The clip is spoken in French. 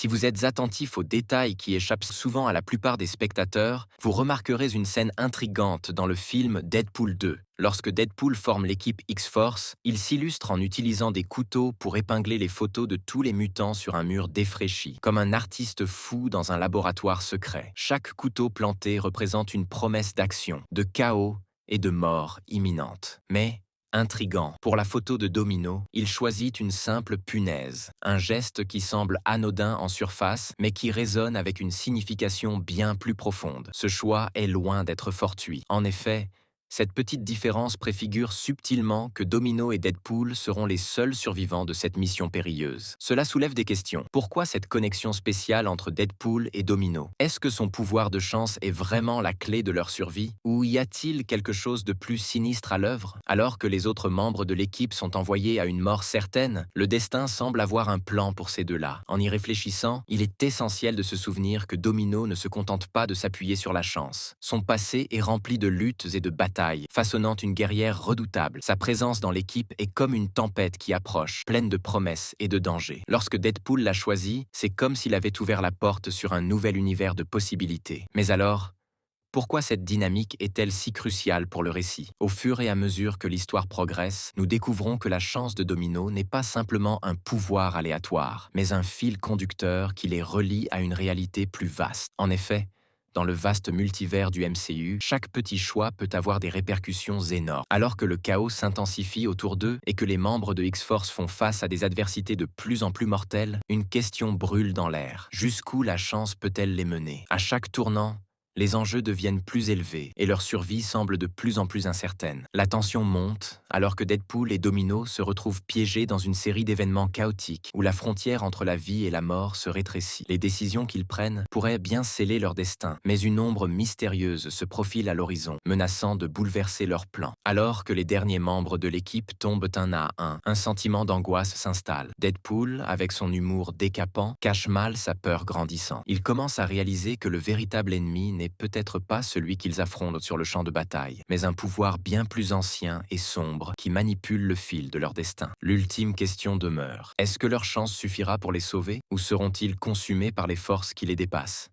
Si vous êtes attentif aux détails qui échappent souvent à la plupart des spectateurs, vous remarquerez une scène intrigante dans le film Deadpool 2. Lorsque Deadpool forme l'équipe X-Force, il s'illustre en utilisant des couteaux pour épingler les photos de tous les mutants sur un mur défraîchi, comme un artiste fou dans un laboratoire secret. Chaque couteau planté représente une promesse d'action, de chaos et de mort imminente. Mais intrigant. Pour la photo de Domino, il choisit une simple punaise, un geste qui semble anodin en surface, mais qui résonne avec une signification bien plus profonde. Ce choix est loin d'être fortuit. En effet, cette petite différence préfigure subtilement que Domino et Deadpool seront les seuls survivants de cette mission périlleuse. Cela soulève des questions. Pourquoi cette connexion spéciale entre Deadpool et Domino? Est-ce que son pouvoir de chance est vraiment la clé de leur survie? Ou y a-t-il quelque chose de plus sinistre à l'œuvre? Alors que les autres membres de l'équipe sont envoyés à une mort certaine, le destin semble avoir un plan pour ces deux-là. En y réfléchissant, il est essentiel de se souvenir que Domino ne se contente pas de s'appuyer sur la chance. Son passé est rempli de luttes et de batailles, façonnant une guerrière redoutable. Sa présence dans l'équipe est comme une tempête qui approche, pleine de promesses et de dangers. Lorsque Deadpool l'a choisi, c'est comme s'il avait ouvert la porte sur un nouvel univers de possibilités. Mais alors, pourquoi cette dynamique est-elle si cruciale pour le récit? Au fur et à mesure que l'histoire progresse, nous découvrons que la chance de Domino n'est pas simplement un pouvoir aléatoire, mais un fil conducteur qui les relie à une réalité plus vaste. En effet, dans le vaste multivers du MCU, chaque petit choix peut avoir des répercussions énormes. Alors que le chaos s'intensifie autour d'eux et que les membres de X-Force font face à des adversités de plus en plus mortelles, une question brûle dans l'air. Jusqu'où la chance peut-elle les mener? À chaque tournant, les enjeux deviennent plus élevés et leur survie semble de plus en plus incertaine. La tension monte alors que Deadpool et Domino se retrouvent piégés dans une série d'événements chaotiques où la frontière entre la vie et la mort se rétrécit. Les décisions qu'ils prennent pourraient bien sceller leur destin, mais une ombre mystérieuse se profile à l'horizon, menaçant de bouleverser leurs plans. Alors que les derniers membres de l'équipe tombent un à un sentiment d'angoisse s'installe. Deadpool, avec son humour décapant, cache mal sa peur grandissante. Il commence à réaliser que le véritable ennemi n'est peut-être pas celui qu'ils affrontent sur le champ de bataille, mais un pouvoir bien plus ancien et sombre qui manipule le fil de leur destin. L'ultime question demeure. Est-ce que leur chance suffira pour les sauver ou seront-ils consumés par les forces qui les dépassent?